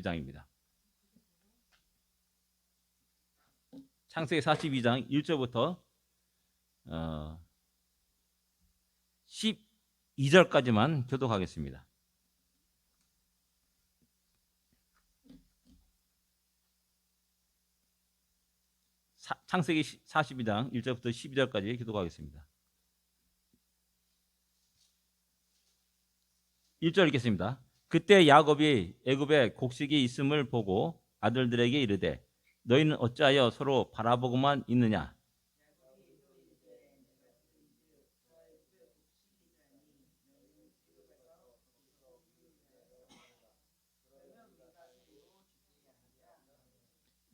42장입니다. 창세기 42장 1절부터 12절까지만 교독하겠습니다. 창세기 42장 1절부터 12절까지 교독하겠습니다. 1절 읽겠습니다. 그때 야곱이 애굽에 곡식이 있음을 보고 아들들에게 이르되 너희는 어찌하여 서로 바라보고만 있느냐?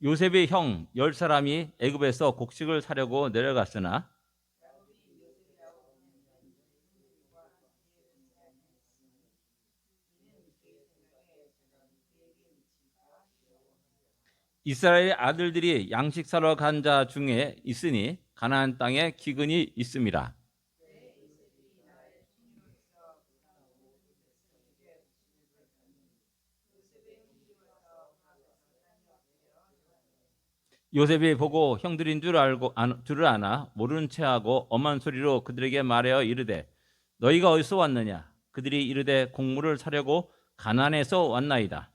요셉의 형 10사람이 애굽에서 곡식을 사려고 내려갔으나 이스라엘 아들들이 양식 사러 간 자 중에 있으니 가나안 땅에 기근이 있음이라. 요셉이 보고 형들인 줄을 아나 모르는 체하고 엄한 소리로 그들에게 말하여 이르되 너희가 어디서 왔느냐? 그들이 이르되 곡물을 사려고 가나안에서 왔나이다.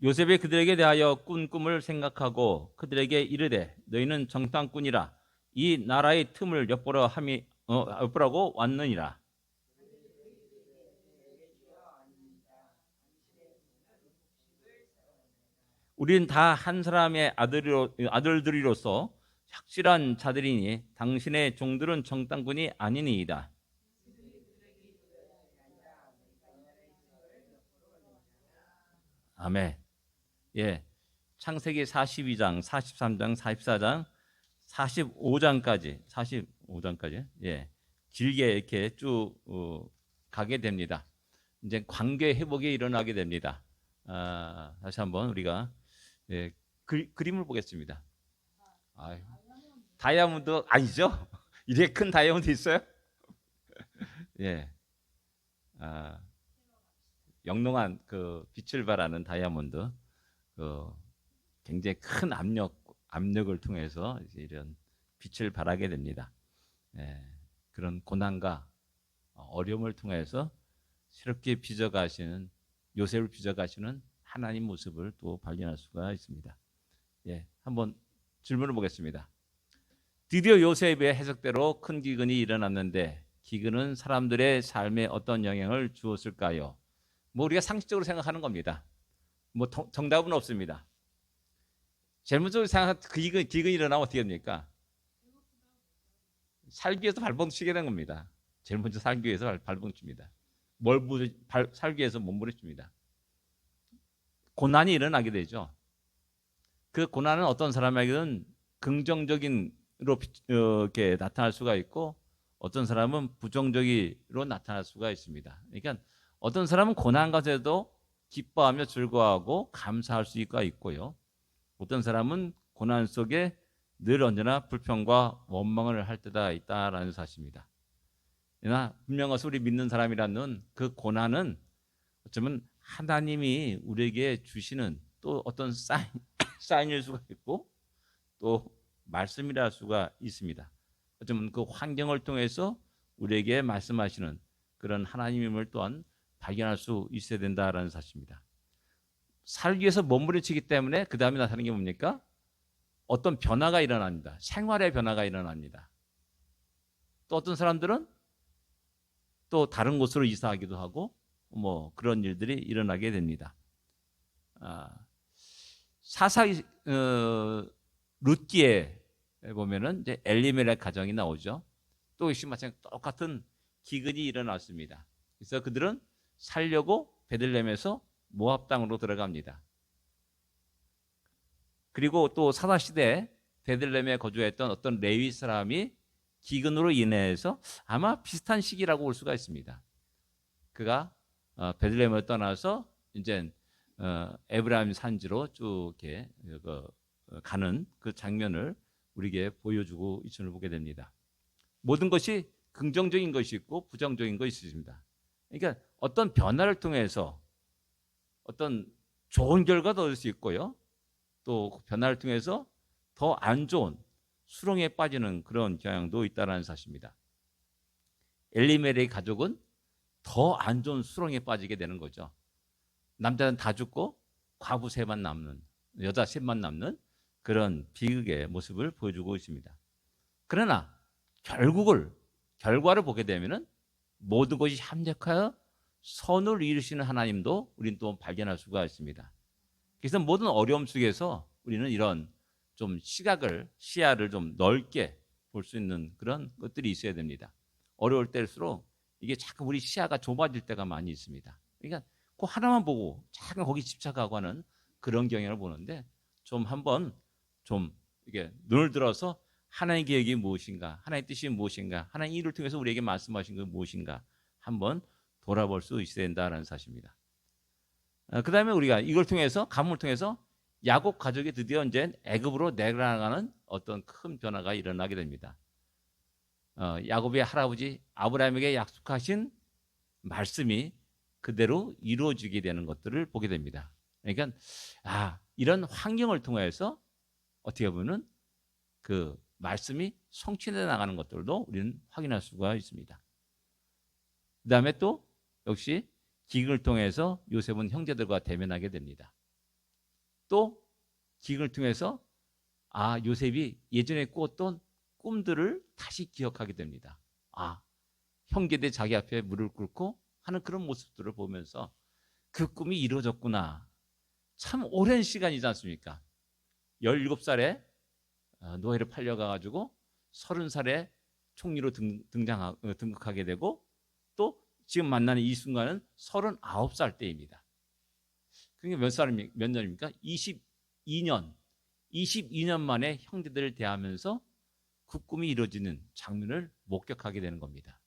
요셉이 그들에게 대하여 꾼 꿈을 생각하고 그들에게 이르되 너희는 정탐꾼이라 이 나라의 틈을 엿보라고 왔느니라. 우린 다 한 사람의 아들들이로서 확실한 자들이니 당신의 종들은 정탐꾼이 아니니이다. 아멘. 예, 창세기 42장, 43장, 44장, 45장까지, 예, 길게 이렇게 쭉 가게 됩니다. 이제 관계 회복이 일어나게 됩니다. 다시 한번 우리가 그림을 보겠습니다. 다이아몬드 아니죠? 이렇게 큰 다이아몬드 있어요? 예, 영롱한 그 빛을 발하는 다이아몬드. 굉장히 큰 압력을 통해서 이런 빛을 발하게 됩니다. 그런 고난과 어려움을 통해서 새롭게 빚어가시는 요셉을 빚어가시는 하나님 모습을 또 발견할 수가 있습니다. 한번 질문을 보겠습니다. 드디어 요셉의 해석대로 큰 기근이 일어났는데 기근은 사람들의 삶에 어떤 영향을 주었을까요? 우리가 상식적으로 생각하는 겁니다. 정답은 없습니다. 제일 먼저 생각한 기근이 일어나면 어떻게 됩니까? 살기 위해서 발버둥치게 된 겁니다. 제일 먼저 살기 위해서 발버둥칩니다. 살기 위해서 몸부림칩니다. 고난이 일어나게 되죠. 그 고난은 어떤 사람에게는 긍정적으로 이렇게 나타날 수가 있고 어떤 사람은 부정적으로 나타날 수가 있습니다. 그러니까 어떤 사람은 고난 가운데도 기뻐하며 즐거워하고 감사할 수가 있고요. 어떤 사람은 고난 속에 늘 언제나 불평과 원망을 할 때가 있다라는 사실입니다. 그러나 분명하게 우리 믿는 사람이라는 그 고난은 어쩌면 하나님이 우리에게 주시는 또 어떤 사인일 수가 있고 또 말씀이라 할 수가 있습니다. 어쩌면 그 환경을 통해서 우리에게 말씀하시는 그런 하나님임을 또한 발견할 수 있어야 된다라는 사실입니다. 살기 위해서 몸부림치기 때문에 그 다음에 나타나는 게 뭡니까? 어떤 변화가 일어납니다. 생활의 변화가 일어납니다. 또 어떤 사람들은 또 다른 곳으로 이사하기도 하고 그런 일들이 일어나게 됩니다. 사사기 룻기에 보면은 이제 엘리멜렉 가정이 나오죠. 또 역시 마찬가지로 똑같은 기근이 일어났습니다. 그래서 그들은 살려고 베들레헴에서 모압 땅으로 들어갑니다. 그리고 또 사사 시대 베들레헴에 거주했던 어떤 레위 사람이 기근으로 인해서 아마 비슷한 시기라고 볼 수가 있습니다. 그가 베들레헴을 떠나서 이제 에브라임 산지로 쭉 이렇게 가는 그 장면을 우리에게 보여주고 있음을 보게 됩니다. 모든 것이 긍정적인 것이 있고 부정적인 것이 있습니다. 그러니까 어떤 변화를 통해서 어떤 좋은 결과도 얻을 수 있고요. 또 변화를 통해서 더 안 좋은 수렁에 빠지는 그런 경향도 있다는 사실입니다. 엘리멜렉의 가족은 더 안 좋은 수렁에 빠지게 되는 거죠. 남자는 다 죽고 과부 셋만 남는, 여자 셋만 남는 그런 비극의 모습을 보여주고 있습니다. 그러나 결과를 보게 되면은 모든 것이 합력하여 선을 이루시는 하나님도 우리는 또 발견할 수가 있습니다. 그래서 모든 어려움 속에서 우리는 이런 좀 시야를 좀 넓게 볼 수 있는 그런 것들이 있어야 됩니다. 어려울 때일수록 이게 자꾸 우리 시야가 좁아질 때가 많이 있습니다. 그러니까 그 하나만 보고 자꾸 거기 집착하고 하는 그런 경향을 보는데 좀 한번 좀 이게 눈을 들어서 하나님의 계획이 무엇인가, 하나님의 뜻이 무엇인가, 하나님의 일을 통해서 우리에게 말씀하신 것이 무엇인가 한번 돌아볼 수 있어야 된다는 사실입니다. 그 다음에 우리가 이걸 통해서 가문을 통해서 야곱 가족이 드디어 이제 애굽으로 내려가는 어떤 큰 변화가 일어나게 됩니다. 야곱의 할아버지 아브라함에게 약속하신 말씀이 그대로 이루어지게 되는 것들을 보게 됩니다. 그러니까 이런 환경을 통해서 어떻게 보면 그 말씀이 성취되어 나가는 것들도 우리는 확인할 수가 있습니다. 그 다음에 또 역시 기근을 통해서 요셉은 형제들과 대면하게 됩니다. 또 기근을 통해서 요셉이 예전에 꾸었던 꿈들을 다시 기억하게 됩니다. 형제들 자기 앞에 무릎 꿇고 하는 그런 모습들을 보면서 그 꿈이 이루어졌구나. 참 오랜 시간이지 않습니까? 17살에 노예를 팔려가가지고 30살에 총리로 등극하게 되고 또 지금 만나는 이 순간은 39살 때입니다. 그게 몇 년입니까? 22년 만에 형제들을 대하면서 그 꿈이 이루어지는 장면을 목격하게 되는 겁니다.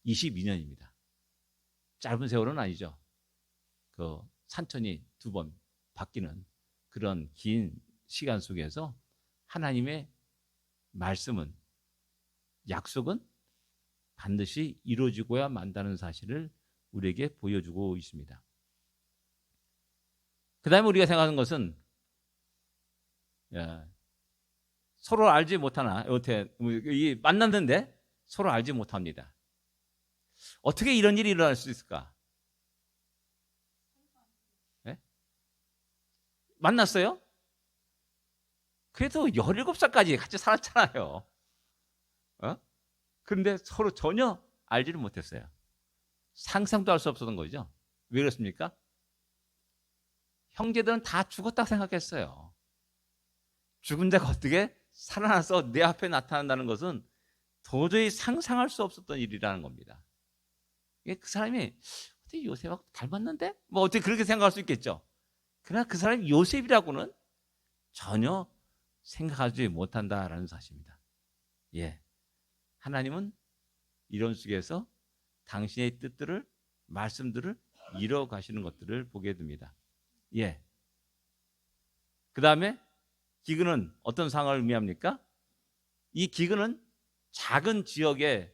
22년입니다. 짧은 세월은 아니죠. 그 산천이 2번 바뀌는 그런 긴 시간 속에서 하나님의 말씀은, 약속은 반드시 이루어지고야 만다는 사실을 우리에게 보여주고 있습니다. 그 다음에 우리가 생각하는 것은 서로 알지 못하나, 만났는데 서로 알지 못합니다. 어떻게 이런 일이 일어날 수 있을까? 네? 만났어요? 그래도 17살까지 같이 살았잖아요. 그런데 서로 전혀 알지를 못했어요. 상상도 할 수 없었던 거죠. 왜 그렇습니까? 형제들은 다 죽었다고 생각했어요. 죽은 자가 어떻게 살아나서 내 앞에 나타난다는 것은 도저히 상상할 수 없었던 일이라는 겁니다. 그 사람이 어떻게 요셉하고 닮았는데? 뭐 어떻게 그렇게 생각할 수 있겠죠. 그러나 그 사람이 요셉이라고는 전혀 생각하지 못한다라는 사실입니다. 하나님은 이런 속에서 당신의 뜻들을, 말씀들을 이뤄 가시는 것들을 보게 됩니다. 그 다음에 기근은 어떤 상황을 의미합니까? 이 기근은 작은 지역의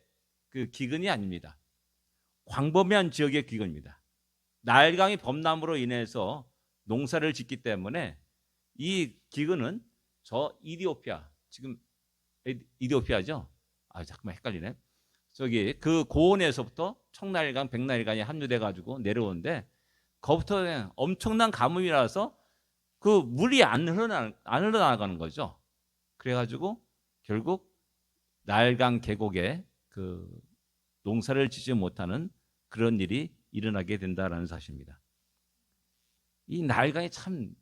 그 기근이 아닙니다. 광범위한 지역의 기근입니다. 나일강이 범람으로 인해서 농사를 짓기 때문에 이 기근은 저 이디오피아, 지금 이디오피아죠? 잠깐만 헷갈리네. 저기 그 고원에서부터 청나일강, 백나일강이 합류돼 가지고 내려오는데 거기부터 엄청난 가뭄이라서 그 물이 안 흘러나가는 거죠. 그래가지고 결국 나일강 계곡에 그 농사를 짓지 못하는 그런 일이 일어나게 된다라는 사실입니다. 이 나일강이 참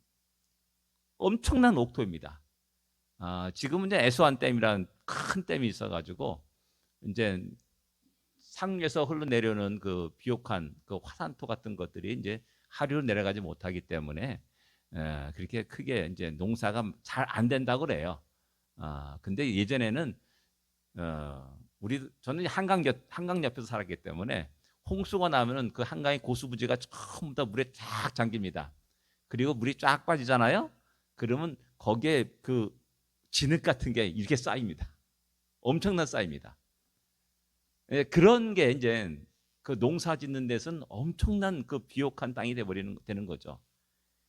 엄청난 옥토입니다. 지금은 이제 애수안 댐이라는 큰 댐이 있어가지고 이제 상류에서 흘러내려오는 그 비옥한 그 화산토 같은 것들이 이제 하류로 내려가지 못하기 때문에 그렇게 크게 이제 농사가 잘 안 된다고 그래요. 근데 예전에는 저는 한강 옆에서 살았기 때문에 홍수가 나면은 그 한강의 고수부지가 전부 다 물에 쫙 잠깁니다. 그리고 물이 쫙 빠지잖아요. 그러면 거기에 그 진흙 같은 게 이렇게 쌓입니다. 엄청난 쌓입니다. 그런 게 이제 그 농사 짓는 데서는 엄청난 그 비옥한 땅이 되는 거죠.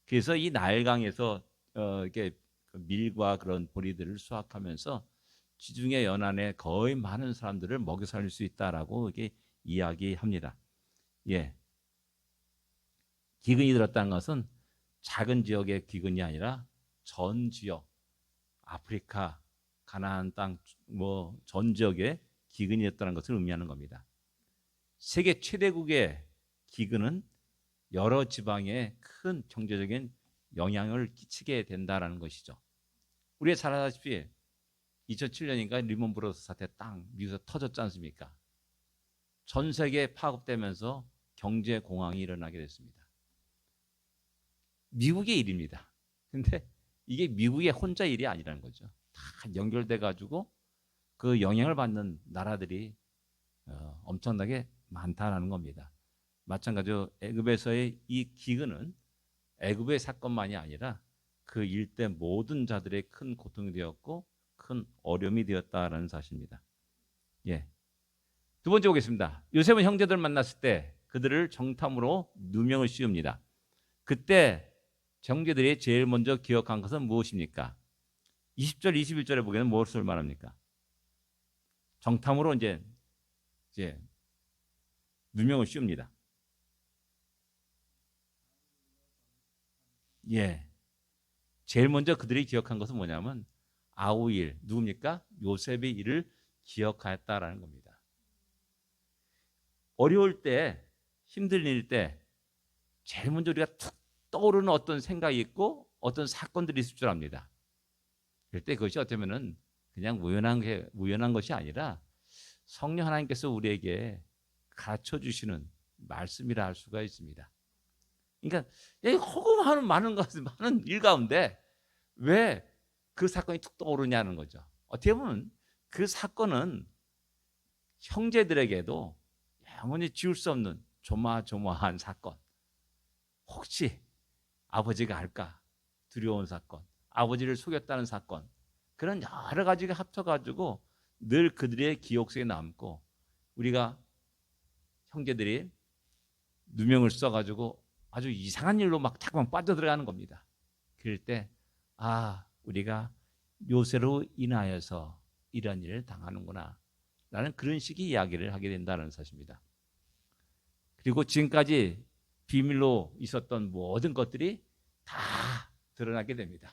그래서 이 나일강에서 이렇게 그 밀과 그런 보리들을 수확하면서 지중해 연안에 거의 많은 사람들을 먹여 살릴 수 있다라고 이게 이야기합니다. 예. 기근이 들었다는 것은 작은 지역의 기근이 아니라 전 지역, 아프리카, 가나안 땅 뭐 전 지역에 기근이었다는 것을 의미하는 겁니다. 세계 최대국의 기근은 여러 지방에 큰 경제적인 영향을 끼치게 된다라는 것이죠. 우리가 잘 알다시피 2007년인가 리먼 브러더스 사태 땅 미국에서 터졌지 않습니까? 전 세계에 파급되면서 경제 공황이 일어나게 됐습니다. 미국의 일입니다. 근데 이게 미국의 혼자 일이 아니라는 거죠. 다 연결돼 가지고 그 영향을 받는 나라들이 엄청나게 많다라는 겁니다. 마찬가지로 애굽에서의 이 기근은 애굽의 사건만이 아니라 그 일대 모든 자들의 큰 고통이 되었고 큰 어려움이 되었다라는 사실입니다. 예. 두 번째 보겠습니다. 요셉은 형제들을 만났을 때 그들을 정탐으로 누명을 씌웁니다. 그때 형제들이 제일 먼저 기억한 것은 무엇입니까? 20절, 21절에 보기에는 무엇을 말합니까? 정탐으로 이제 누명을 씌웁니다. 예. 제일 먼저 그들이 기억한 것은 뭐냐면 아우일, 누굽니까? 요셉의 일을 기억하였다라는 겁니다. 어려울 때, 힘든 일 때 제일 먼저 우리가 툭 떠오르는 어떤 생각이 있고 어떤 사건들이 있을 줄 압니다. 그럴 때 그것이 어쩌면은 그냥 우연한 것이 아니라 성령 하나님께서 우리에게 가르쳐 주시는 말씀이라 할 수가 있습니다. 그러니까 허구많은 많은 일 가운데 왜 그 사건이 툭 떠오르냐는 거죠. 어떻게 보면 그 사건은 형제들에게도 영원히 지울 수 없는 조마조마한 사건. 혹시 아버지가 알까 두려운 사건, 아버지를 속였다는 사건, 그런 여러 가지가 합쳐가지고 늘 그들의 기억 속에 남고 우리가 형제들이 누명을 써가지고 아주 이상한 일로 막 자꾸만 빠져들어가는 겁니다. 그럴 때 우리가 요새로 인하여서 이런 일을 당하는구나 라는 그런 식의 이야기를 하게 된다는 사실입니다. 그리고 지금까지 비밀로 있었던 모든 것들이 다 드러나게 됩니다.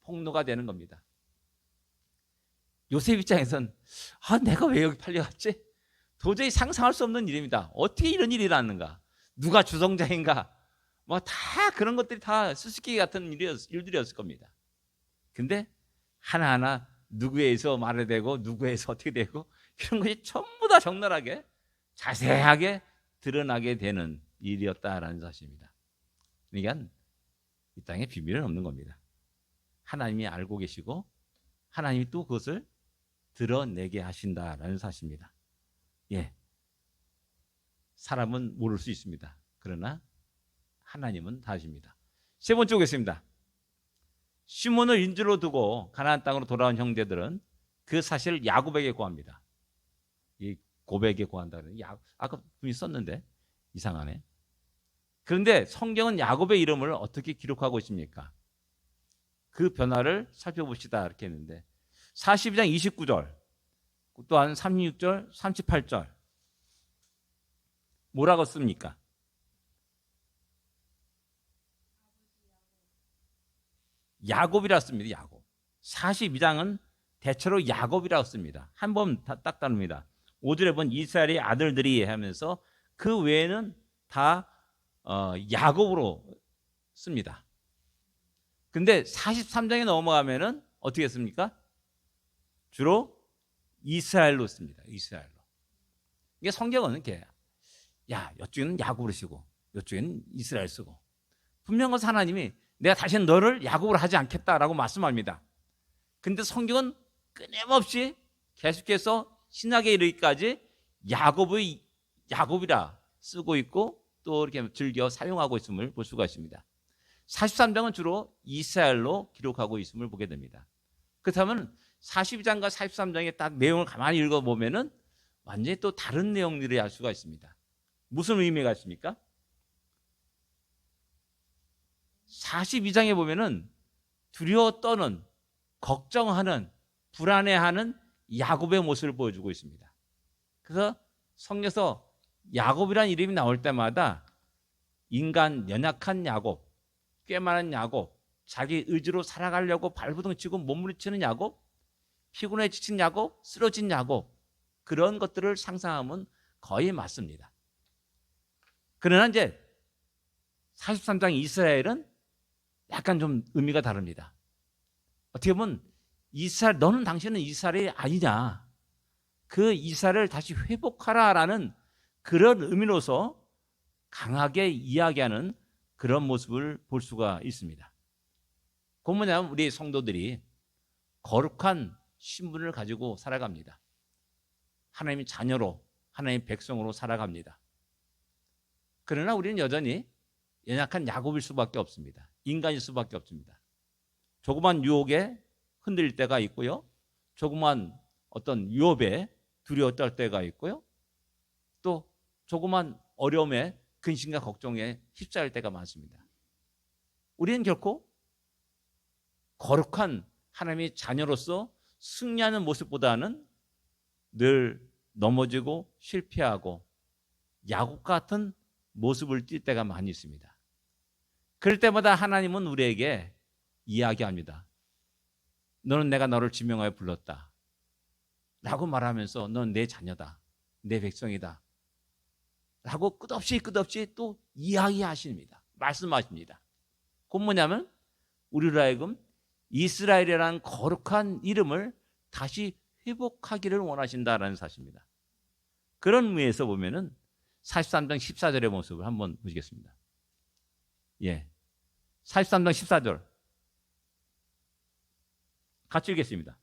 폭로가 되는 겁니다. 요셉 입장에선 내가 왜 여기 팔려갔지? 도저히 상상할 수 없는 일입니다. 어떻게 이런 일이 일어났는가? 누가 주성자인가? 뭐 다 그런 것들이 다 수수께끼 같은 일들이었을 겁니다. 근데 하나하나 누구에서 말해되고 누구에서 어떻게 되고 이런 것이 전부 다 적나라하게 자세하게 드러나게 되는 일이었다라는 사실입니다. 그러니까 이 땅에 비밀은 없는 겁니다. 하나님이 알고 계시고 하나님이 또 그것을 드러내게 하신다라는 사실입니다. 예, 사람은 모를 수 있습니다. 그러나 하나님은 다 아십니다. 세 번째 보겠습니다. 시몬을 인주로 두고 가나안 땅으로 돌아온 형제들은 그 사실을 야곱에게 고합니다. 이 고백에 고한다는 아까 분이 썼는데 이상하네. 그런데 성경은 야곱의 이름을 어떻게 기록하고 있습니까? 그 변화를 살펴봅시다 이렇게 했는데 42장 29절 또한 36절 38절 뭐라고 씁니까? 야곱이라 씁니다. 야곱. 42장은 대체로 야곱이라고 씁니다. 한 번 딱 다릅니다. 5절에 보면 이스라엘의 아들들이 하면서 그 외에는 다 야곱으로 씁니다. 근데 43장에 넘어가면은 어떻게 씁니까? 주로 이스라엘로 씁니다. 이스라엘로. 이게 성경은 이렇게 이쪽에는 야곱으로 쓰고 이쪽에는 이스라엘 쓰고 분명한 하나님이 내가 다시는 너를 야곱으로 하지 않겠다라고 말씀합니다. 근데 성경은 끊임없이 계속해서 신약에 이르기까지 야곱이라 쓰고 있고 또 이렇게 즐겨 사용하고 있음을 볼 수가 있습니다. 43장은 주로 이스라엘로 기록하고 있음을 보게 됩니다. 그렇다면 42장과 43장의 딱 내용을 가만히 읽어보면은 완전히 또 다른 내용들이 알 수가 있습니다. 무슨 의미가 있습니까? 42장에 보면은 두려워 떠는, 걱정하는, 불안해하는 야곱의 모습을 보여주고 있습니다. 그래서 성경에서 야곱이라는 이름이 나올 때마다 인간 연약한 야곱, 꽤 많은 야곱, 자기 의지로 살아가려고 발부둥치고 몸부림치는 야곱, 피곤해 지친 야곱, 쓰러진 야곱, 그런 것들을 상상하면 거의 맞습니다. 그러나 이제 43장 이스라엘은 약간 좀 의미가 다릅니다. 어떻게 보면 이스라엘, 너는 당신은 이스라엘이 아니냐, 그 이스라엘을 다시 회복하라라는 그런 의미로서 강하게 이야기하는 그런 모습을 볼 수가 있습니다. 그 뭐냐면 우리 성도들이 거룩한 신분을 가지고 살아갑니다. 하나님의 자녀로, 하나님의 백성으로 살아갑니다. 그러나 우리는 여전히 연약한 야곱일 수밖에 없습니다. 인간일 수밖에 없습니다. 조그만 유혹에 흔들릴 때가 있고요. 조그만 어떤 위협에 두려워 떨 때가 있고요. 또 조그만 어려움에 근심과 걱정에 휩싸일 때가 많습니다. 우리는 결코 거룩한 하나님의 자녀로서 승리하는 모습보다는 늘 넘어지고 실패하고 야곱 같은 모습을 띌 때가 많이 있습니다. 그럴 때마다 하나님은 우리에게 이야기합니다. 너는 내가 너를 지명하여 불렀다 라고 말하면서 넌 내 자녀다, 내 백성이다 라고 끝없이 또 이야기하십니다. 말씀하십니다. 그건 뭐냐면 우리로 하여금 이스라엘이라는 거룩한 이름을 다시 회복하기를 원하신다라는 사실입니다. 그런 의미에서 보면은 43장 14절의 모습을 한번 보시겠습니다. 예, 43장 14절 같이 읽겠습니다.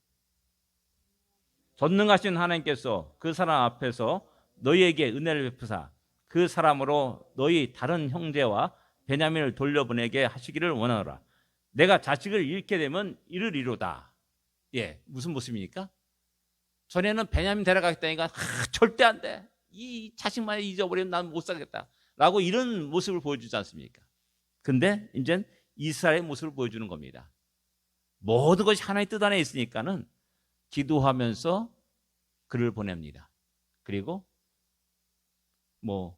전능하신 하나님께서 그 사람 앞에서 너희에게 은혜를 베푸사 그 사람으로 너희 다른 형제와 베냐민을 돌려보내게 하시기를 원하노라. 내가 자식을 잃게 되면 이르리로다. 예, 무슨 모습입니까? 전에는 베냐민 데려가겠다니까 절대 안 돼. 이 자식만 잊어버리면 난 못 살겠다 라고 이런 모습을 보여주지 않습니까? 근데 이제 이스라엘의 모습을 보여주는 겁니다. 모든 것이 하나의 뜻 안에 있으니까는 기도하면서 그를 보냅니다. 그리고 뭐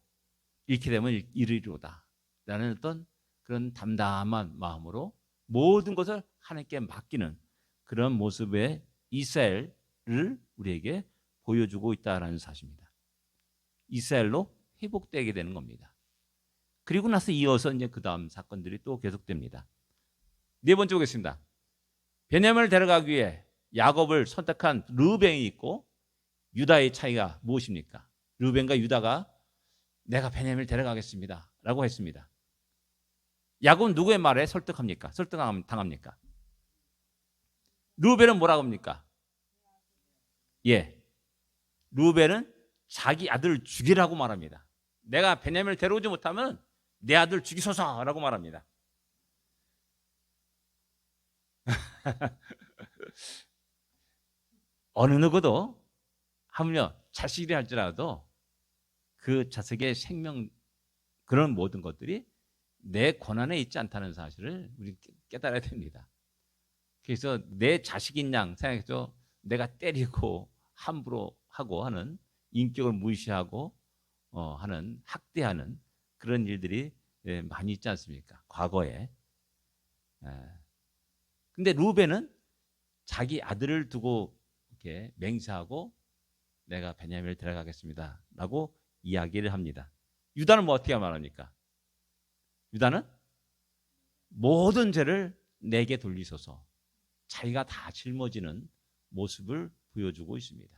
잃게 되면 이르리로다 라는 어떤 그런 담담한 마음으로 모든 것을 하나님께 맡기는 그런 모습의 이스라엘을 우리에게 보여주고 있다는 사실입니다. 이스라엘로 회복되게 되는 겁니다. 그리고 나서 이어서 이제 그 다음 사건들이 또 계속됩니다. 네 번째 보겠습니다. 베냐민을 데려가기 위해 야곱을 선택한 르우벤이 있고 유다의 차이가 무엇입니까? 르우벤과 유다가 내가 베냐민을 데려가겠습니다 라고 했습니다. 야곱은 누구의 말에 설득합니까? 설득당합니까? 르우벤은 뭐라고 합니까? 예, 르우벤은 자기 아들을 죽이라고 말합니다. 내가 베냐민을 데려오지 못하면 내 아들 죽이소서라고 말합니다. 어느 누구도 하물며 자식이 할지라도 그 자식의 생명 그런 모든 것들이 내 권한에 있지 않다는 사실을 우리 깨달아야 됩니다. 그래서 내 자식인 양 생각해서 내가 때리고 함부로 하고 하는 인격을 무시하고 하는 학대하는 그런 일들이 많이 있지 않습니까? 과거에. 근데 루벤은 자기 아들을 두고 이렇게 맹세하고 내가 베냐민을 데려가겠습니다 라고 이야기를 합니다. 유다는 뭐 어떻게 말합니까? 유다는 모든 죄를 내게 돌리소서, 자기가 다 짊어지는 모습을 보여주고 있습니다.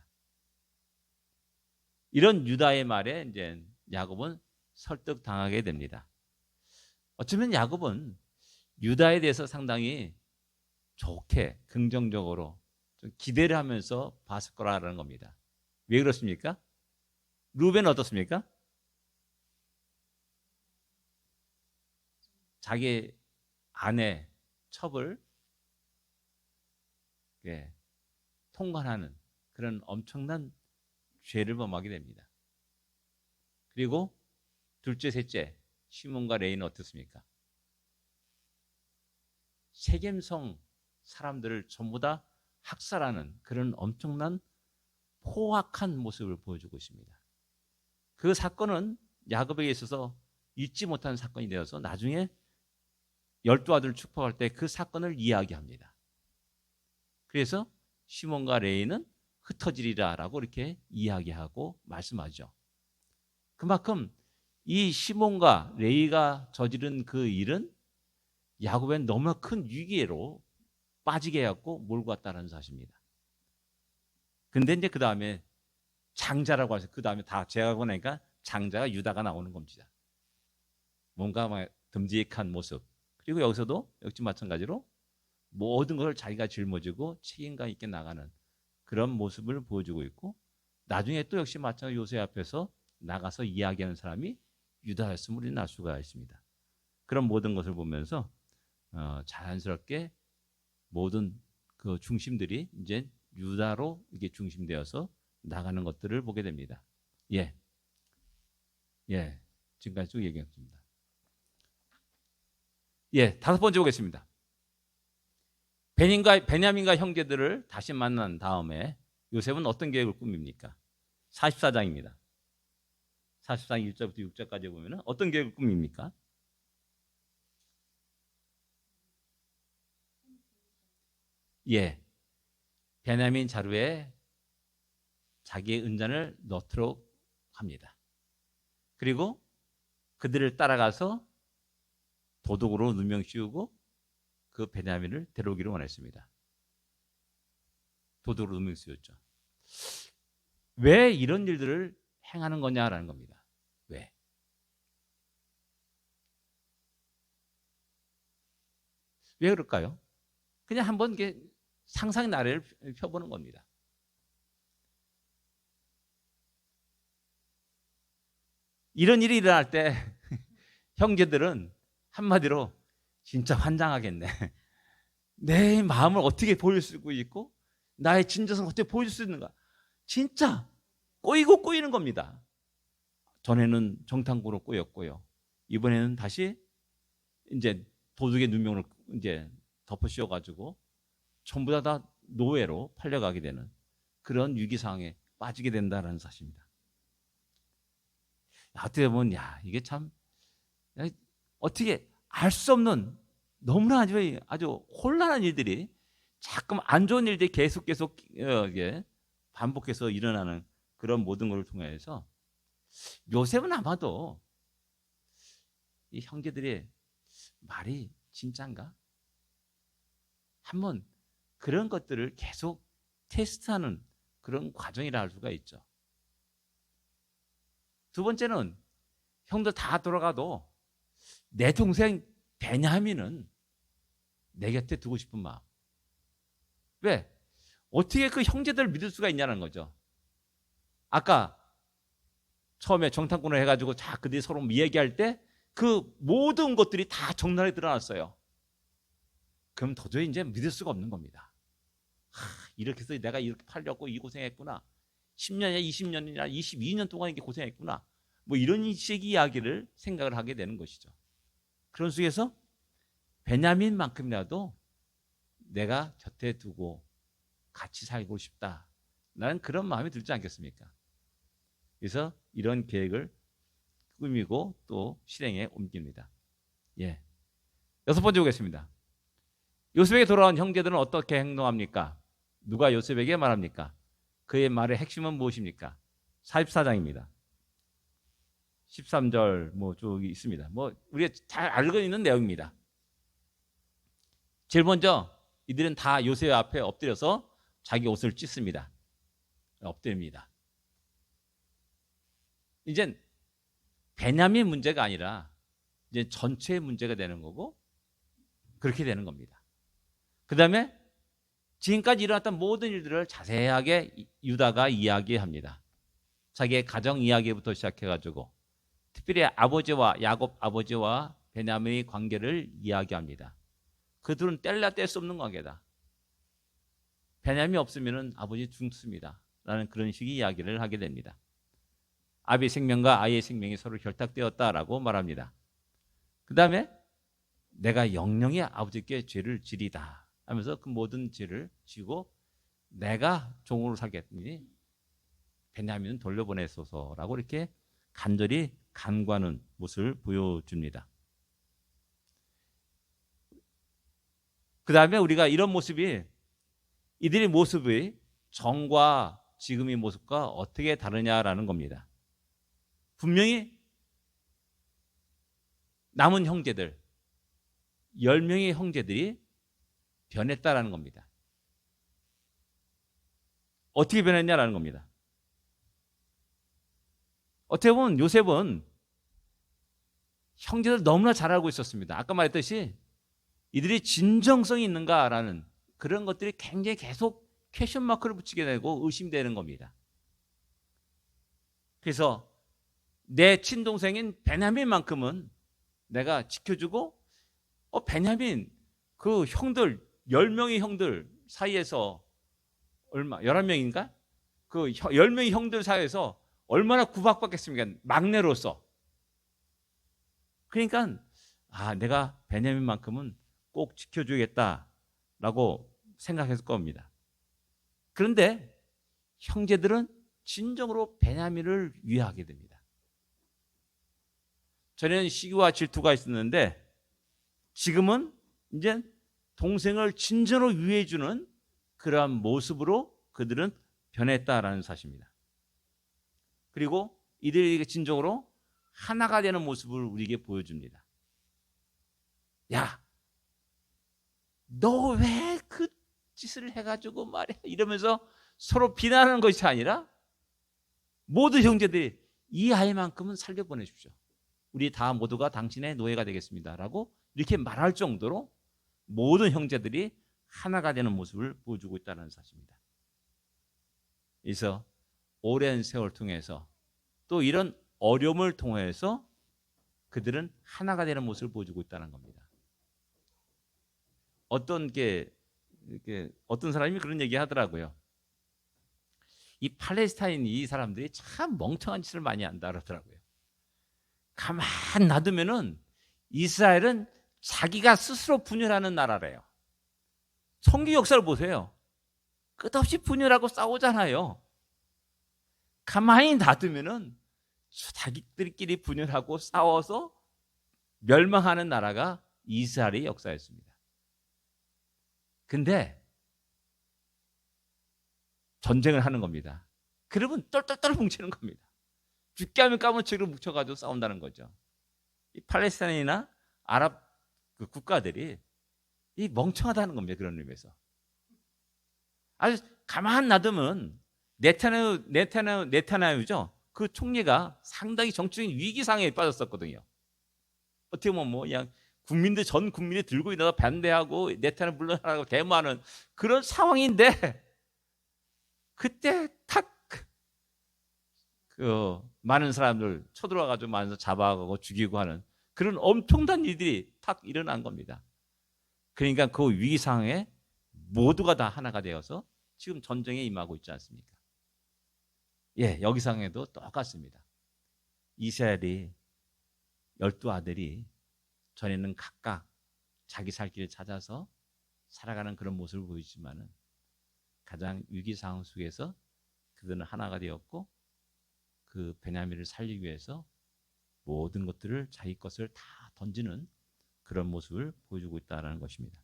이런 유다의 말에 이제 야곱은 설득당하게 됩니다. 어쩌면 야곱은 유다에 대해서 상당히 좋게 긍정적으로 좀 기대를 하면서 봤을 거라는 겁니다. 왜 그렇습니까? 루벤은 어떻습니까? 자기 아내 첩을 통관하는 그런 엄청난 죄를 범하게 됩니다. 그리고 둘째, 셋째 시몬과 레이는 어떻습니까? 세겜성 사람들을 전부 다 학살하는 그런 엄청난 포악한 모습을 보여주고 있습니다. 그 사건은 야곱에게 있어서 잊지 못하는 사건이 되어서 나중에 12아들을 축복할 때 그 사건을 이야기합니다. 그래서 시몬과 레이는 흩어지리라라고 이렇게 이야기하고 말씀하죠. 그만큼 이 시몬과 레이가 저지른 그 일은 야곱은 너무 큰 위기로 빠지게 해갖고 몰고 갔다는 사실입니다. 근데 이제 그 다음에 장자라고 해서 그 다음에 다 제하고 나니까 장자가 유다가 나오는 겁니다. 뭔가 막 듬직한 모습. 그리고 여기서도 역시 마찬가지로 모든 것을 자기가 짊어지고 책임감 있게 나가는 그런 모습을 보여주고 있고, 나중에 또 역시 마찬가지로 요셉 앞에서 나가서 이야기하는 사람이 유다였음을 우리는 알 수가 있습니다. 그런 모든 것을 보면서 자연스럽게 모든 그 중심들이 이제 유다로 이게 중심되어서 나가는 것들을 보게 됩니다. 예, 지금까지 쭉 얘기했습니다. 다섯 번째 보겠습니다. 베냐민과 형제들을 다시 만난 다음에 요셉은 어떤 계획을 꾸밉니까? 44장입니다. 44장 1절부터 6절까지 보면 어떤 계획을 꾸밉니까? 베냐민 자루에 자기의 은잔을 넣도록 합니다. 그리고 그들을 따라가서 도둑으로 누명 씌우고 그 베냐민을 데려오기를 원했습니다. 도둑으로 누명 씌웠죠. 왜 이런 일들을 행하는 거냐라는 겁니다. 왜? 왜 그럴까요? 그냥 한번 상상의 나래를 펴보는 겁니다. 이런 일이 일어날 때 형제들은 한마디로 진짜 환장하겠네. 내 마음을 어떻게 보일 수 있고 나의 진정성을 어떻게 보여줄 수 있는가. 진짜 꼬이는 겁니다. 전에는 정탐구로 꼬였고요. 이번에는 다시 이제 도둑의 누명을 이제 덮어 씌워가지고 전부 다 노예로 팔려가게 되는 그런 위기 상황에 빠지게 된다는 사실입니다. 어떻게 보면 이게 참 어떻게 알 수 없는 너무나 아주 혼란한 일들이 자꾸 안 좋은 일들이 계속 반복해서 일어나는 그런 모든 것을 통해서 요셉은 아마도 이 형제들의 말이 진짜인가? 한번 그런 것들을 계속 테스트하는 그런 과정이라 할 수가 있죠. 두 번째는 형들 다 돌아가도 내 동생 베냐민은 내 곁에 두고 싶은 마음. 왜? 어떻게 그 형제들을 믿을 수가 있냐는 거죠. 아까 처음에 정탐꾼을 해가지고 그들이 서로 이야기할 때 그 모든 것들이 다 적나라하게 드러났어요. 그럼 도저히 이제 믿을 수가 없는 겁니다. 이렇게 해서 내가 이렇게 팔렸고 이 고생했구나. 10년이나 20년이나 22년 동안 이렇게 고생했구나. 뭐 이런 식의 이야기를 생각을 하게 되는 것이죠. 그런 속에서 베냐민만큼이라도 내가 곁에 두고 같이 살고 싶다. 나는 그런 마음이 들지 않겠습니까? 그래서 이런 계획을 꾸미고 또 실행에 옮깁니다. 여섯 번째 보겠습니다. 요셉에게 돌아온 형제들은 어떻게 행동합니까? 누가 요셉에게 말합니까? 그의 말의 핵심은 무엇입니까? 44장입니다. 13절 저기 있습니다. 우리가 잘 알고 있는 내용입니다. 제일 먼저 이들은 다 요셉 앞에 엎드려서 자기 옷을 찢습니다. 엎드립니다. 이제 베냐민 문제가 아니라 이제 전체의 문제가 되는 거고 그렇게 되는 겁니다. 그 다음에 지금까지 일어났던 모든 일들을 자세하게 유다가 이야기합니다. 자기의 가정 이야기부터 시작해가지고 특별히 야곱 아버지와 베냐민의 관계를 이야기합니다. 그들은 뗄래야 뗄 수 없는 관계다. 베냐민이 없으면 아버지 죽습니다. 라는 그런 식의 이야기를 하게 됩니다. 아비의 생명과 아이의 생명이 서로 결탁되었다라고 말합니다. 그 다음에 내가 영영이 아버지께 죄를 지리다 하면서 그 모든 죄를 지고 내가 종으로 살겠으니 베냐민은 돌려보내소서라고 이렇게 간절히 간구하는 모습을 보여줍니다. 그 다음에 우리가 이런 모습이 이들의 모습이 전과 지금의 모습과 어떻게 다르냐라는 겁니다. 분명히 남은 형제들 10명의 형제들이 변했다라는 겁니다. 어떻게 변했냐라는 겁니다. 어떻게 보면 요셉은 형제들 너무나 잘 알고 있었습니다. 아까 말했듯이 이들이 진정성이 있는가라는 그런 것들이 굉장히 계속 퀘션 마크를 붙이게 되고 의심되는 겁니다. 그래서 내 친동생인 베냐민만큼은 내가 지켜주고 베냐민 그 형들 10명의 형들 사이에서 11명인가? 그 10명의 형들 사이에서 얼마나 구박받겠습니까? 막내로서. 그러니까 내가 베냐민만큼은 꼭 지켜주겠다라고 생각했을 겁니다. 그런데 형제들은 진정으로 베냐민을 위하게 됩니다. 전에는 시기와 질투가 있었는데 지금은 이제 동생을 진정으로 위해주는 그러한 모습으로 그들은 변했다라는 사실입니다. 그리고 이들에게 진정으로 하나가 되는 모습을 우리에게 보여줍니다. 야, 너 왜 그 짓을 해가지고 말이야 이러면서 서로 비난하는 것이 아니라 모든 형제들이 이 아이만큼은 살려보내십시오. 우리 다 모두가 당신의 노예가 되겠습니다 라고 이렇게 말할 정도로 모든 형제들이 하나가 되는 모습을 보여주고 있다는 사실입니다. 그래서 오랜 세월 통해서 또 이런 어려움을 통해서 그들은 하나가 되는 모습을 보여주고 있다는 겁니다. 어떤 사람이 그런 얘기 하더라고요. 이 팔레스타인 이 사람들이 참 멍청한 짓을 많이 한다 그러더라고요. 가만 놔두면은 이스라엘은 자기가 스스로 분열하는 나라래요. 성경 역사를 보세요. 끝없이 분열하고 싸우잖아요. 가만히 놔두면은 자기들끼리 분열하고 싸워서 멸망하는 나라가 이스라엘의 역사였습니다. 근데 전쟁을 하는 겁니다. 그러면 똘똘똘 뭉치는 겁니다. 죽게 하면 까무치로 뭉쳐가지고 싸운다는 거죠. 이 팔레스타인이나 아랍 그 국가들이 이 멍청하다는 겁니다. 그런 의미에서. 아주 가만 놔두면 네타냐후죠. 그 총리가 상당히 정치적인 위기 상황에 빠졌었거든요. 어떻게 보면 그냥 전 국민이 들고 일어나서 반대하고 네타냐후 물러나라고 데모하는 그런 상황인데 그때 탁 많은 사람들 쳐들어와가지고 많은 사람 잡아가고 죽이고 하는 그런 엄청난 일들이 탁 일어난 겁니다. 그러니까 그 위기 상황에 모두가 다 하나가 되어서 지금 전쟁에 임하고 있지 않습니까? 여기 상황에도 똑같습니다. 이스라엘이 12아들이 전에는 각각 자기 살 길을 찾아서 살아가는 그런 모습을 보이지만은 가장 위기 상황 속에서 그들은 하나가 되었고 그 베냐민을 살리기 위해서 모든 것들을 자기 것을 다 던지는 그런 모습을 보여주고 있다는 것입니다.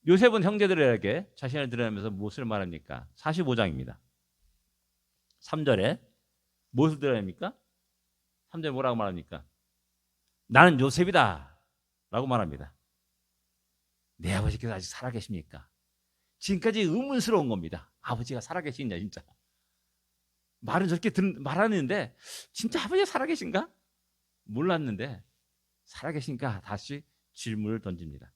요셉은 형제들에게 자신을 드러내면서 무엇을 말합니까? 45장입니다. 3절에 무엇을 드러냅니까? 3절에 뭐라고 말합니까? 나는 요셉이다 라고 말합니다. 내 아버지께서 아직 살아계십니까? 지금까지 의문스러운 겁니다. 아버지가 살아계시냐 진짜. 말은 저렇게 말하는데 진짜 아버지가 살아계신가? 몰랐는데 살아계신가? 다시 질문을 던집니다.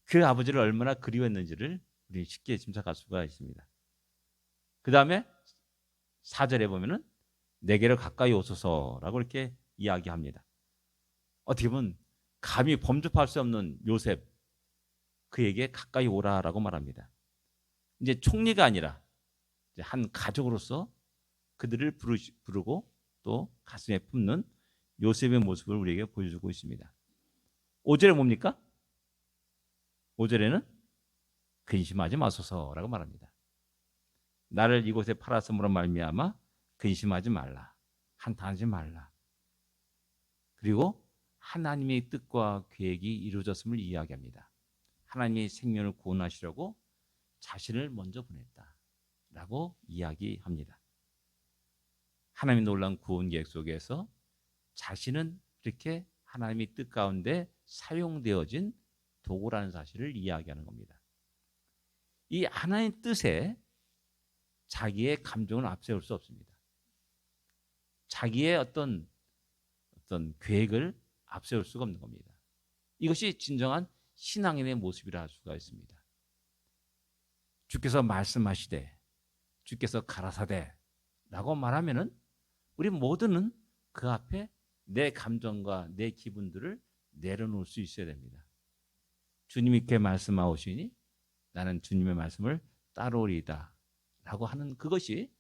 그 아버지를 얼마나 그리워했는지를 우리 쉽게 짐작할 수가 있습니다. 그 다음에 4절에 보면은 내게로 가까이 오소서라고 이렇게 이야기합니다. 어떻게 보면 감히 범접할 수 없는 요셉, 그에게 가까이 오라라고 말합니다. 이제 총리가 아니라 한 가족으로서 그들을 부르고 또 가슴에 품는 요셉의 모습을 우리에게 보여주고 있습니다. 5절에 뭡니까? 5절에는 근심하지 마소서라고 말합니다. 나를 이곳에 팔았음으로 말미암아 근심하지 말라. 한탄하지 말라. 그리고 하나님의 뜻과 계획이 이루어졌음을 이야기합니다. 하나님이 생명을 구원하시려고 자신을 먼저 보냈다라고 이야기합니다. 하나님의 놀라운 구원 계획 속에서 자신은 이렇게 하나님의 뜻 가운데 사용되어진 도구라는 사실을 이야기하는 겁니다. 이 하나님의 뜻에 자기의 감정을 앞세울 수 없습니다. 자기의 어떤 계획을 앞세울 수가 없는 겁니다. 이것이 진정한 신앙인의 모습이라 할 수가 있습니다. 주께서 말씀하시되 주께서 가라사대 라고 말하면은 우리 모두는 그 앞에 내 감정과 내 기분들을 내려놓을 수 있어야 됩니다. 주님이 이렇게 말씀하시니 나는 주님의 말씀을 따르리이다 라고 하는 그것이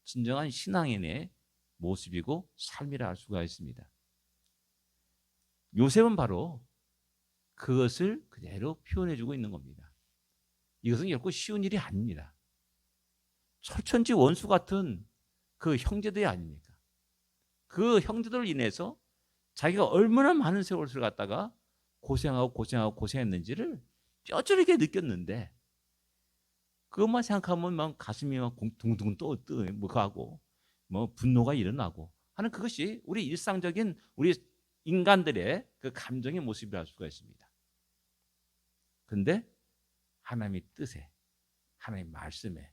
진정한 신앙인의 모습이고 삶이라 할 수가 있습니다. 요셉은 바로 그것을 그대로 표현해주고 있는 겁니다. 이것은 결코 쉬운 일이 아닙니다. 철천지 원수 같은 그 형제들이 아닙니까? 그 형제들을 인해서 자기가 얼마나 많은 세월을 갖다가 고생했는지를 뼈저리게 느꼈는데 그것만 생각하면 막 가슴이 막 둥둥 하고 뭐 분노가 일어나고 하는 그것이 우리 일상적인 우리 인간들의 그 감정의 모습이라 수가 있습니다. 그런데 하나님의 뜻에, 하나님의 말씀에,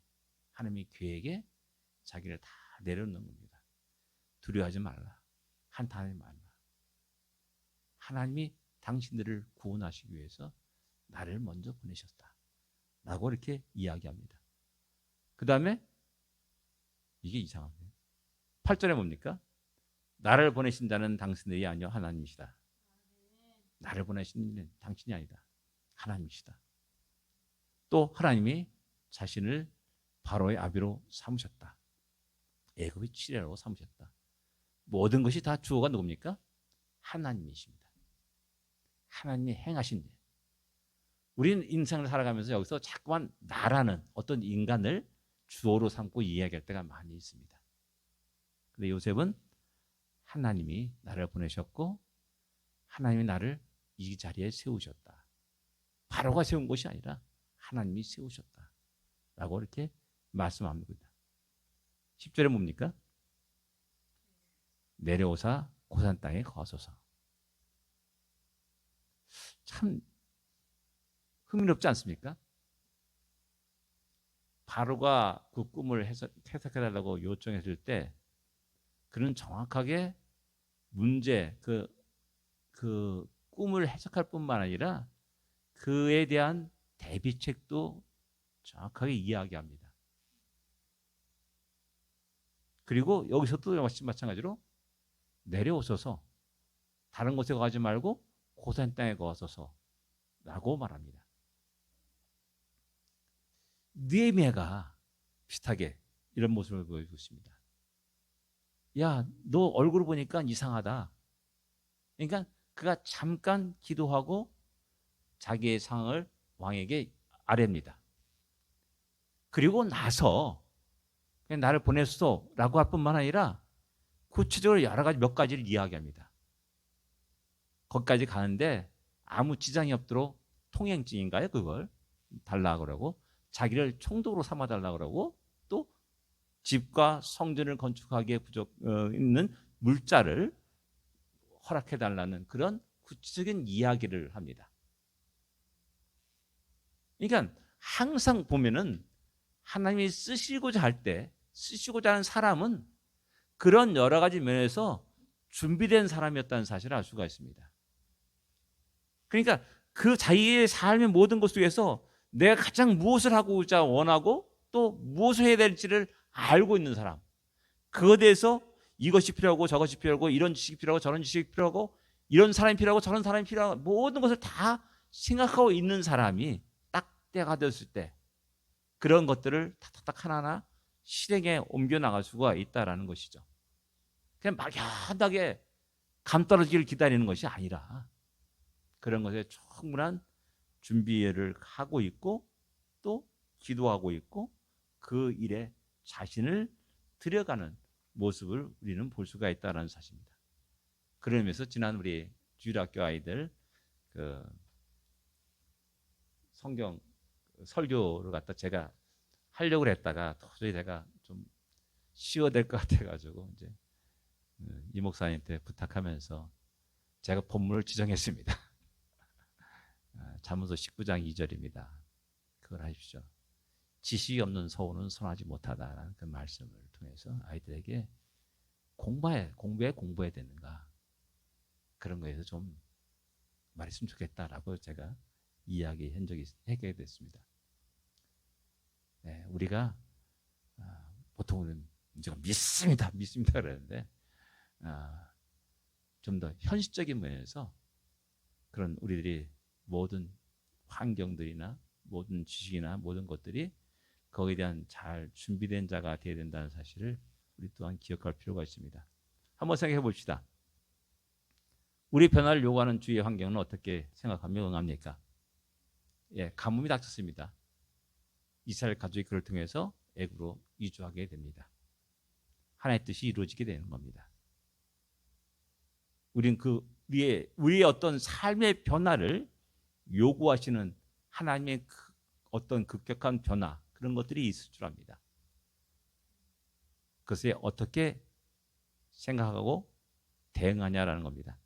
하나님의 계획에 자기를 다 내려놓는 겁니다. 두려워하지 말라. 한탄하지 말라. 하나님이 당신들을 구원하시기 위해서 나를 먼저 보내셨다. 라고 이렇게 이야기합니다. 그 다음에 이게 이상합니다. 8절에 뭡니까? 나를 보내신 자는 당신들이 아니요 하나님이시다. 나를 보내신 이는 당신이 아니다. 하나님이시다. 또 하나님이 자신을 바로의 아비로 삼으셨다. 애굽의 치레로 삼으셨다. 모든 것이 다 주어가 누굽니까? 하나님이십니다. 하나님이 행하신 일. 우리는 인생을 살아가면서 여기서 자꾸만 나라는 어떤 인간을 주어로 삼고 이야기할 때가 많이 있습니다. 그런데 요셉은 하나님이 나를 보내셨고 하나님이 나를 이 자리에 세우셨다. 바로가 세운 것이 아니라 하나님이 세우셨다. 라고 이렇게 말씀합니다. 10절에 뭡니까? 내려오사 고산 땅에 거하소서. 참 흥미롭지 않습니까? 바로가 그 꿈을 해석해달라고 요청했을 때 그는 정확하게 문제, 그 꿈을 해석할 뿐만 아니라 그에 대한 대비책도 정확하게 이야기합니다. 그리고 여기서도 마찬가지로 내려오소서 다른 곳에 가지 말고 고산 땅에 거하소서 라고 말합니다. 느헤미야가 비슷하게 이런 모습을 보여주고 있습니다. 야, 너 얼굴 보니까 이상하다. 그러니까 그가 잠깐 기도하고 자기의 상을 왕에게 아뢰입니다. 그리고 나서 그냥 나를 보냈소라고 할 뿐만 아니라 구체적으로 여러 가지 몇 가지를 이야기합니다. 거기까지 가는데 아무 지장이 없도록 통행증인가요? 그걸 달라고 그러고 자기를 총독으로 삼아달라고 그러고 또 집과 성전을 건축하기에 있는 물자를 허락해달라는 그런 구체적인 이야기를 합니다. 그러니까 항상 보면은 하나님이 쓰시고자 하는 사람은 그런 여러 가지 면에서 준비된 사람이었다는 사실을 알 수가 있습니다. 그러니까 그 자기의 삶의 모든 것 속에서 내가 가장 무엇을 하고자 원하고 또 무엇을 해야 될지를 알고 있는 사람. 그것에 대해서 이것이 필요하고 저것이 필요하고 이런 지식이 필요하고 저런 지식이 필요하고 이런 사람이 필요하고 저런 사람이 필요하고 모든 것을 다 생각하고 있는 사람이 딱 때가 되었을 때 그런 것들을 탁탁탁 하나하나 실행에 옮겨 나갈 수가 있다라는 것이죠. 그냥 막연하게 감 떨어지기를 기다리는 것이 아니라 그런 것에 충분한 준비를 하고 있고 또 기도하고 있고 그 일에 자신을 들여가는 모습을 우리는 볼 수가 있다는 사실입니다. 그러면서 지난 우리 주일학교 아이들 그 성경 설교를 갖다 제가 하려고 했다가 도저히 제가 좀 쉬어될 것 같아가지고 이제 이 목사님한테 부탁하면서 제가 본문을 지정했습니다. 잠언서 19장 2절입니다. 그걸 하십시오. 지식이 없는 소원은 선하지 못하다라는 그 말씀을 통해서 아이들에게 공부해야 되는가 그런 거에서 좀 말했으면 좋겠다라고 제가 이야기한 적이 하게 됐습니다. 네, 우리가 보통은 제가 믿습니다 그러는데 좀 더 현실적인 면에서 그런 우리들이 모든 환경들이나 모든 지식이나 모든 것들이 거기에 대한 잘 준비된 자가 되어야 된다는 사실을 우리 또한 기억할 필요가 있습니다. 한번 생각해 봅시다. 우리 변화를 요구하는 주위의 환경은 어떻게 생각하며 응합니까? 예, 가뭄이 닥쳤습니다. 이스라엘 가족이 그를 통해서 애굽으로 이주하게 됩니다. 하나님의 뜻이 이루어지게 되는 겁니다. 우리는 우리의 어떤 삶의 변화를 요구하시는 하나님의 어떤 급격한 변화 그런 것들이 있을 줄 압니다. 그것에 어떻게 생각하고 대응하냐라는 겁니다.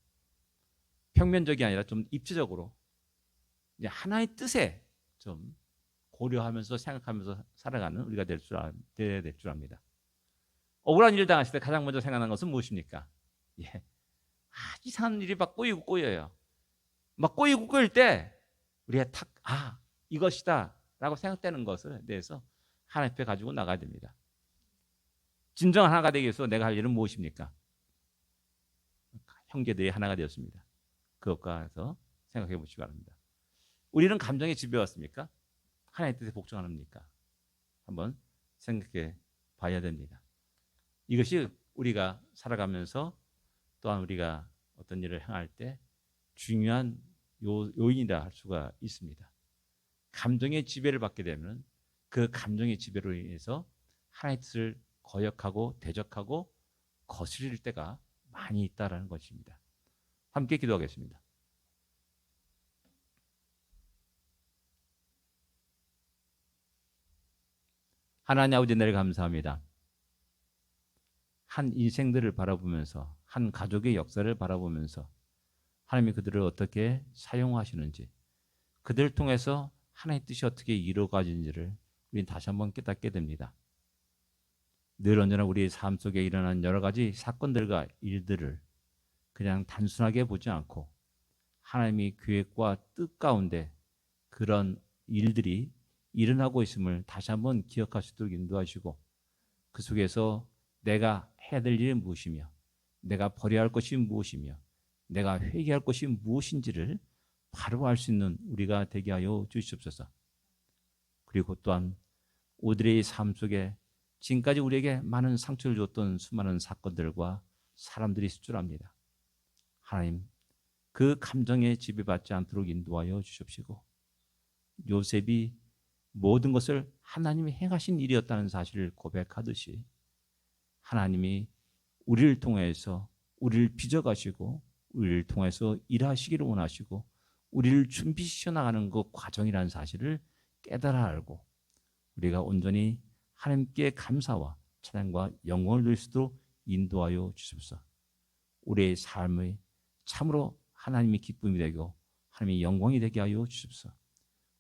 평면적이 아니라 좀 입체적으로 이제 하나의 뜻에 좀 고려하면서 생각하면서 살아가는 우리가 되어야 될 줄 압니다. 억울한 일을 당했을 때 가장 먼저 생각나는 것은 무엇입니까? 예. 이상한 일이 막 꼬여요. 막 꼬일 때 우리가 이것이다 라고 생각되는 것에 대해서 하나님 앞에 가지고 나가야 됩니다. 진정 하나가 되기 위해서 내가 할 일은 무엇입니까? 형제들이 하나가 되었습니다. 그것과서 생각해 보시기 바랍니다. 우리는 감정에 지배받습니까? 하나님의 뜻에 복종합니까? 한번 생각해 봐야 됩니다. 이것이 우리가 살아가면서 또한 우리가 어떤 일을 행할 때 중요한 요인이라 할 수가 있습니다. 감정의 지배를 받게 되면 그 감정의 지배로 인해서 하나님의 뜻을 거역하고 대적하고 거스릴 때가 많이 있다는 것입니다. 함께 기도하겠습니다. 하나님 아버지 은혜를 감사합니다. 한 인생들을 바라보면서 한 가족의 역사를 바라보면서 하나님이 그들을 어떻게 사용하시는지 그들을 통해서 하나님의 뜻이 어떻게 이루어가지는지를 우리는 다시 한번 깨닫게 됩니다. 늘 언제나 우리의 삶 속에 일어난 여러 가지 사건들과 일들을 그냥 단순하게 보지 않고 하나님이 계획과 뜻 가운데 그런 일들이 일어나고 있음을 다시 한번 기억할 수 있도록 인도하시고 그 속에서 내가 해야 될 일이 무엇이며 내가 버려야 할 것이 무엇이며 내가 회개할 것이 무엇인지를 바로 알 수 있는 우리가 되게 하여 주시옵소서. 그리고 또한 우리의 삶 속에 지금까지 우리에게 많은 상처를 줬던 수많은 사건들과 사람들이 있을 줄 압니다. 하나님, 그 감정에 지배받지 않도록 인도하여 주십시고 요셉이 모든 것을 하나님이 행하신 일이었다는 사실을 고백하듯이 하나님이 우리를 통해서 우리를 빚어가시고 우리를 통해서 일하시기를 원하시고 우리를 준비시켜 나가는 그 과정이라는 사실을 깨달아 알고 우리가 온전히 하나님께 감사와 찬양과 영광을 드릴 수 있도록 인도하여 주십시오. 우리의 삶의 참으로 하나님의 기쁨이 되고 하나님의 영광이 되게 하여 주십시오.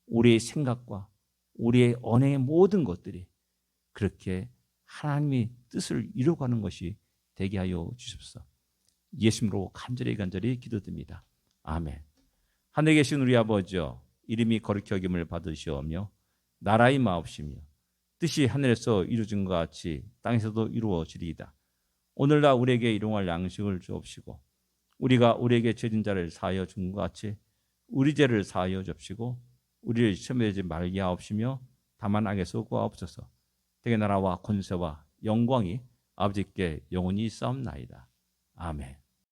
우리의 생각과 우리의 언행의 모든 것들이 그렇게 하나님의 뜻을 이루어가는 것이 되게 하여 주십시오. 예수님으로 간절히 기도드립니다. 아멘. 하늘에 계신 우리 아버지여, 이름이 거룩히 여김을 받으시오며 나라의 마옵시며 뜻이 하늘에서 이루어진 것 같이 땅에서도 이루어지리이다. 오늘날 우리에게 일용할 양식을 주옵시고 우리가 우리에게 죄진 자를 사하여 준 것 같이 우리 죄를 사하여 줍시고 우리를 시험에 들지 말게 하옵시며 다만 악에서 구하옵소서. 되게 나라와 권세와 영광이 아버지께 영원히 있사옵나이다. 아멘.